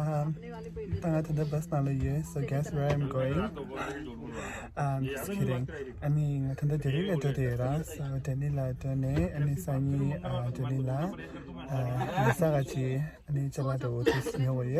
Tanga to the bus now, so guess where I'm going? Just kidding. I mean, to the Delila to the so Delila Dene, and Sani Delila, Nisagachi, and Chalato to Snowy,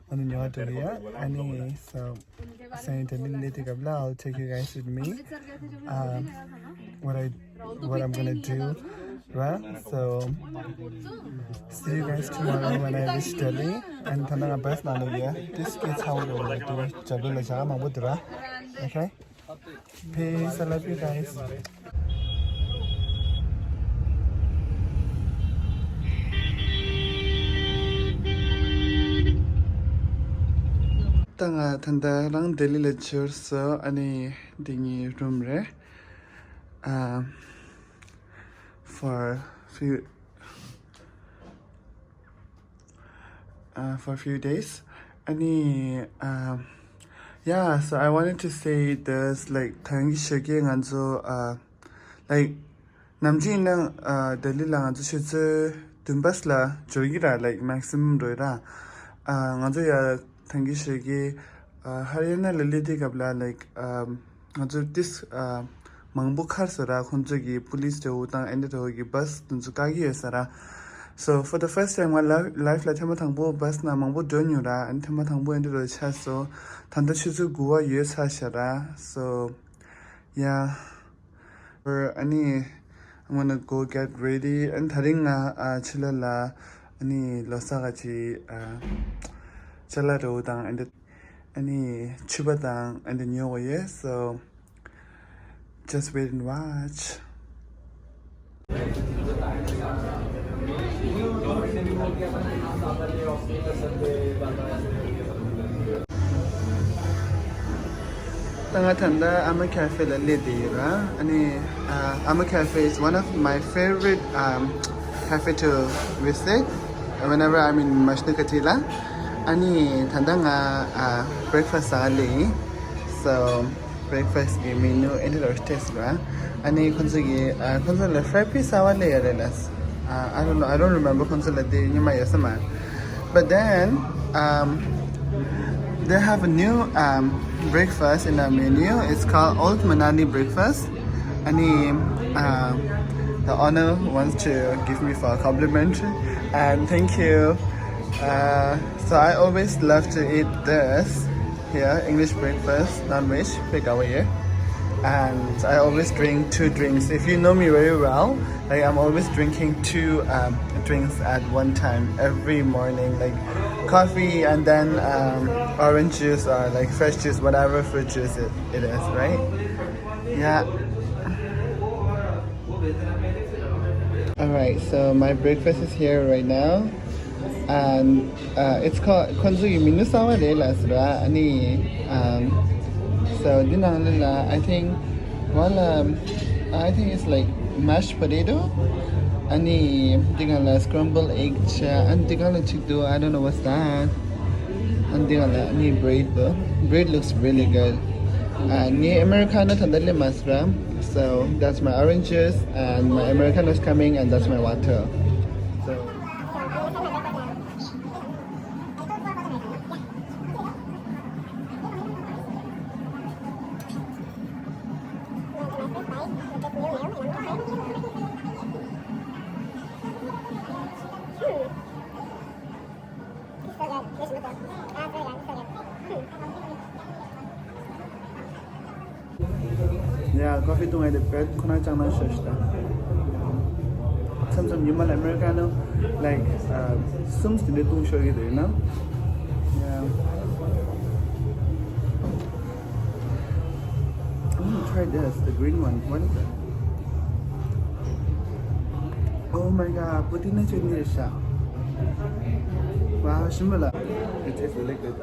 and New Atoria, and so saying Delila to Gabla, I'll take you guys with me. What I'm gonna do. Right, so see you guys tomorrow when I reach Delhi. And tonight I'm best now here. This is how we will do Jabula Jama Mudra. Okay? Peace, I love you guys. Tanga Tanda Lang Delhi lecture so any dingy room re. For a few days. Yeah, so I wanted to say there's like tangi shaking and so like namjin lang Delhi lang and so she's dumbasla jogira like maximum doira nganzo ya tangi shaki Haryana laliti kabla like nganzo this Mangbukar Sara, Kunjagi, police to Utang and the bus Tunzukagi Sara. So for the first time, my life like Tamatango bus na Mambo Donura and Tamatango into the chasso, Tandachizu Gua US Hashara. So yeah, for any I'm gonna go get ready and Taringa Chilala any Losagachi Chalado Dang and any Chibadang and the New Year. So just wait and watch. Tangatanda Ama Cafe la Lidira. Ama Cafe is one of my favorite cafe to visit whenever I'm in Majnukatilla. Ani tandanga breakfast ali. So breakfast menu into the test ra ani konsugi konsul fried pizza wale yarelas I don't know, I don't remember konsul de nyuma yasama, but then they have a new breakfast in the menu. It's called Old Manani breakfast. Ani the owner wants to give me for a compliment and thank you. So I always love to eat this here, English breakfast, non-veg, pick away here. And I always drink 2 drinks. If you know me very well, like I'm always drinking 2 drinks at one time every morning, like coffee and then orange juice or like fresh juice, whatever fruit juice it is, right? Yeah. Alright, so my breakfast is here right now. And it's called Konzugi Minusawa Lela Sra Ani so dinanala I think it's like mashed potato Ani dingala scrambled egg cha and dingala chikdo I don't know what's that and dingala ani bread looks really good ni Americano tandale masra. So that's my orange juice and my Americano is coming and that's my water. So yeah, coffee to my bed. Kuna chana shashta. Some human Americano like sums to the two show you know. Yeah. I'm gonna try this, the green one. What is it? Oh my god, putina chutney is sharp. Wow, shimala. It tastes really good.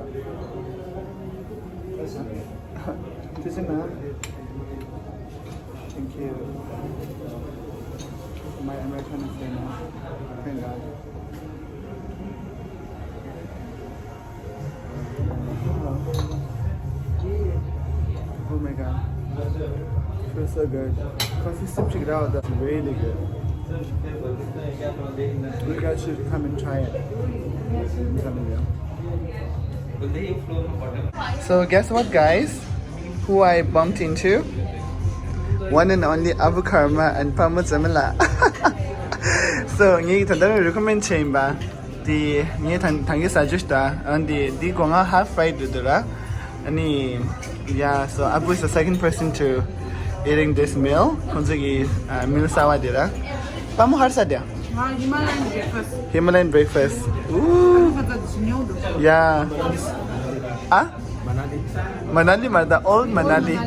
Thank you. My American is here now. Thank God. Oh my God. Feels so good. Coffee soup, check it out. That's really good. You guys should come and try it. I'm telling you. So guess what, guys? Who I bumped into? One and only Abu Karma and Pama Zamila. So you can recommend chamber. The you can suggest and the gonga half fried dudura. And yeah, so Abu is the second person to eating this meal. Konzegi meal sawa dira. Pamu har sadya. Himalayan breakfast. Himalayan breakfast. Ooh. Yeah. Ah? Manali, the old Manali.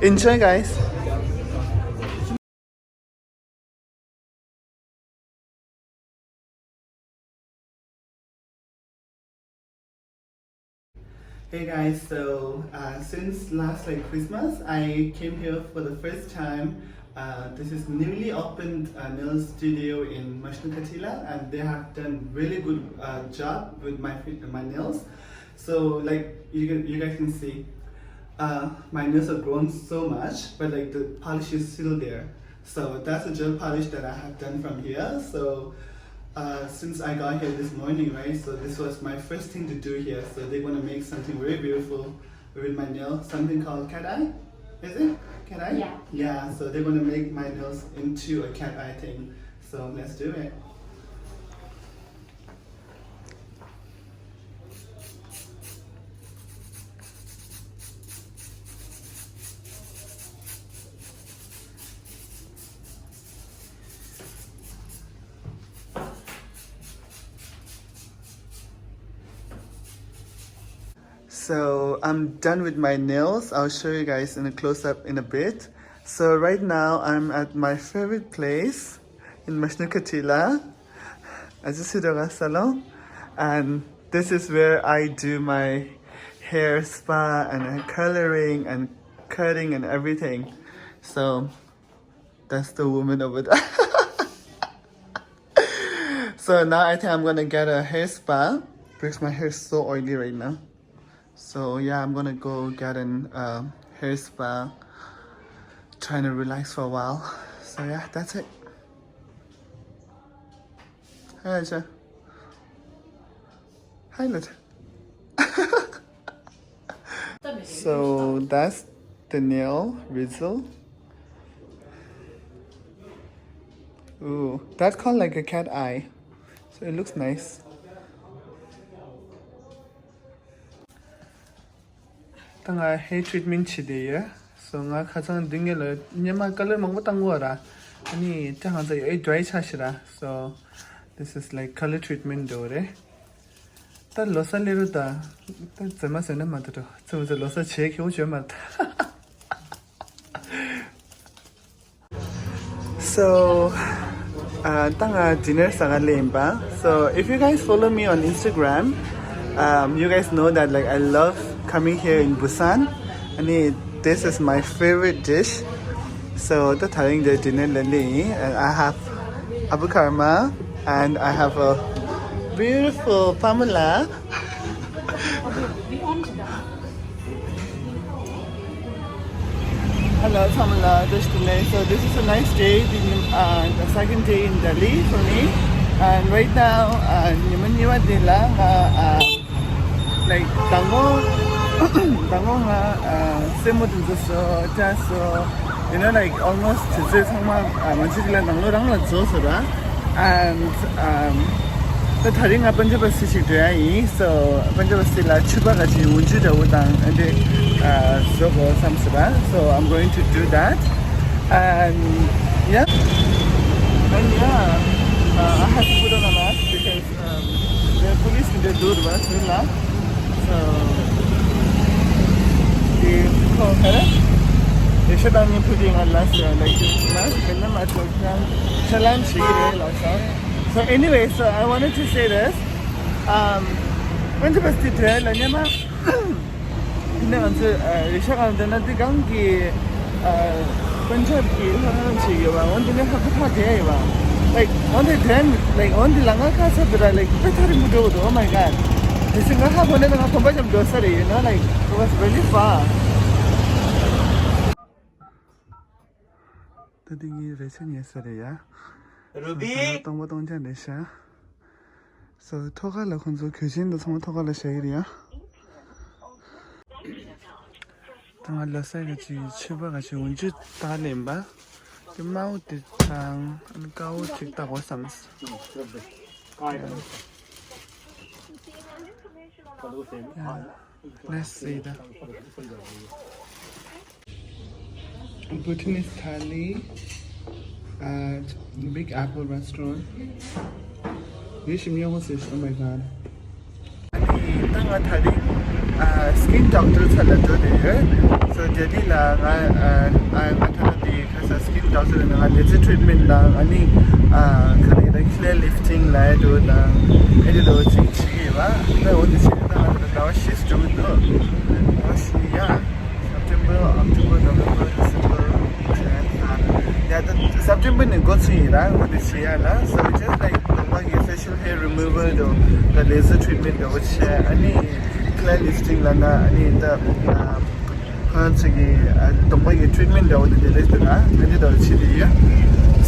Enjoy, guys. Hey guys, so since last Christmas, I came here for the first time. This is newly opened nail studio in Majnukatilla, and they have done really good job with my nails. So you guys can see, my nails have grown so much, but the polish is still there. So that's a gel polish that I have done from here. So since I got here this morning, right? So this was my first thing to do here. So they're gonna make something very beautiful with my nail, something called cat eye. Is it cat eye? Yeah. Yeah. So they're gonna make my nails into a cat eye thing. So let's do it. So I'm done with my nails. I'll show you guys in a close-up in a bit. So right now I'm at my favorite place in Majnukatilla. I just hit a salon, and this is where I do my hair spa and coloring and cutting and everything. So that's the woman over there. So now I think I'm gonna get a hair spa because my hair is so oily right now. So yeah, I'm gonna go get an hair spa, trying to relax for a while. So yeah, that's it. Hi Aja. Hi Lut. So that's the nail result. Ooh, that's called like a cat eye. So it looks nice. Tanga hair treatment chideya. So nga khasang dingela nyama color mangbo tangwara. Ani tanga sa ay dry chashira. So this is like color treatment dore. Ta losa liru ta zama sena matro. So the losa che kyo che mat. So tanga dinner sanga lemba. So if you guys follow me on Instagram, you guys know that I love coming here in Busan. And this is my favorite dish. So the telling the dinner lali, and I have Abu Karma, and I have a beautiful Pamela. Hello Pamela, this today. So this is a nice day, the second day in Delhi for me. And right now, tango you know, almost and the Taring up Punjab City, so Punjab Stila Chubagaji Wunjuda Udang and Zogo Samsara. So I'm going to do that. And yeah. And yeah, I have to put on a mask because the police can do the work. So the call they should have been putting on last year like this mask. So anyway, so I wanted to say this. When the best detail, I never. Risha Gandana the Gangi Punjab one didn't have to pay. Like on the time, like on the Langaka, oh my god. This is not happening on a bunch of grocery, you know, like it was really far. The thing is, yesterday, yeah. Ruby! So 토가라 혼자 교진도 정말 토가라 쉐이리야. 당할 러사가지 치바가지 운주 다렘바. 마우트 당 가우 tiktak wasams. Let's see that. Bhutanese thali at Big Apple restaurant. Oh my god. Tanga thali skin doctor chalado de. So jadi la I skin doctor na laser treatment la ani kare clear lifting la do la edi do chi ba na o dis na shift do yeah September October November December yeah the September ne go chi la o dis la so just like the facial hair removal do the laser treatment do which ani clear lifting la na ani the the treatment that was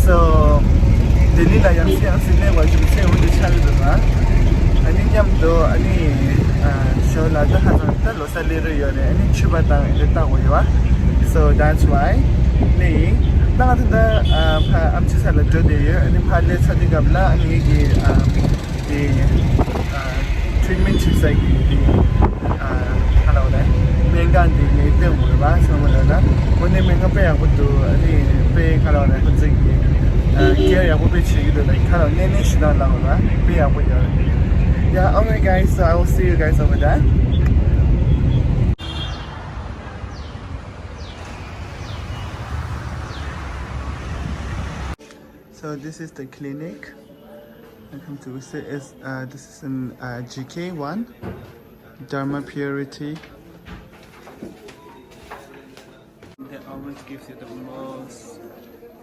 so the lila yang siang was the challenge I think do show la the losa any chuba so that's why me the I'm just a little day and partly something gabla the treatment is like hello there mengan di ne mo ba so mo la mo ne menga pe ya ko to ani pe khala na ko zai ke ya ko pe chi do like khala ne shi na la ba pe ya ko yeah okay guys so I will see you guys over there. So this is the clinic I come to visit. Is this is in GK1 Dharma Purity. They always gives you the most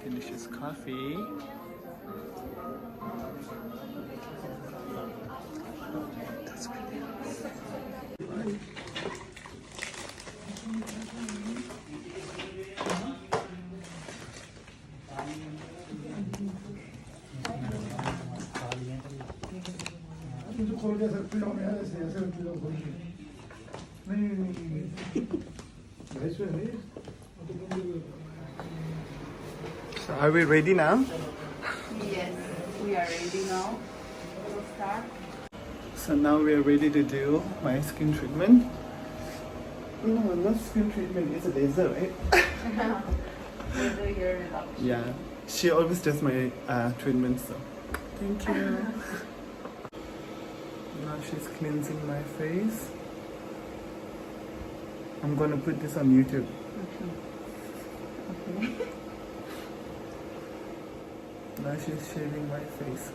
delicious coffee. That's really nice. So are we ready now? Yes, we are ready now. We'll start. So now we are ready to do my skin treatment. No, not skin treatment, it's a laser, right? We'll do your reduction. Yeah, she always does my treatment, so thank you. Now she's cleansing my face. I'm gonna put this on YouTube. Okay. Now she's shaving my face.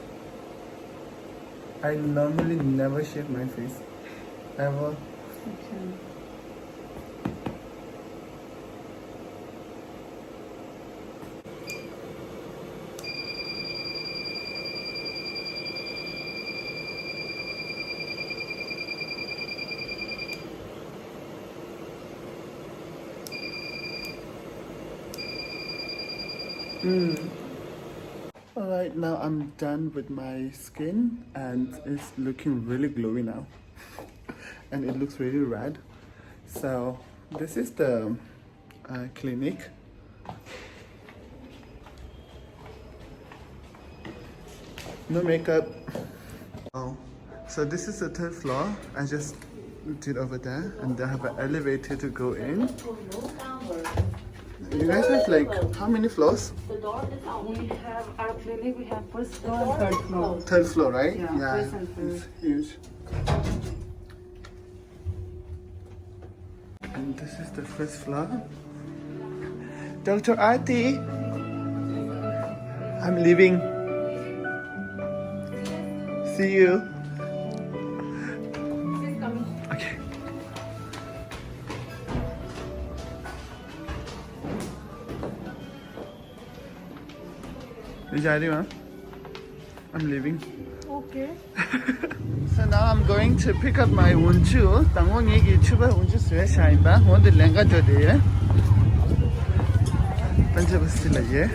I normally never shave my face, ever. Okay. Alright, now I'm done with my skin and it's looking really glowy now. And it looks really red. So this is the clinic. No makeup. Oh, so this is the third floor. I just did over there and they have an elevator to go in. You guys have like how many floors? We have our clinic, we have first floor and third floor. Third floor, right? Yeah, first and third. It's huge. And this is the first floor. Dr. Aarti, I'm leaving. See you. She's coming. Okay. I'm leaving. Okay. So now I'm going to pick up my unju. Tangong yegi chuba unju suya shain ba. Wonde lenga jo de. Tanja basti la ye.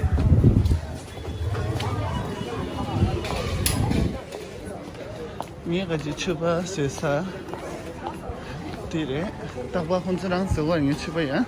미가지 추바 쇠사 디레 딱바 혼자랑 쓰고 이게 추바야.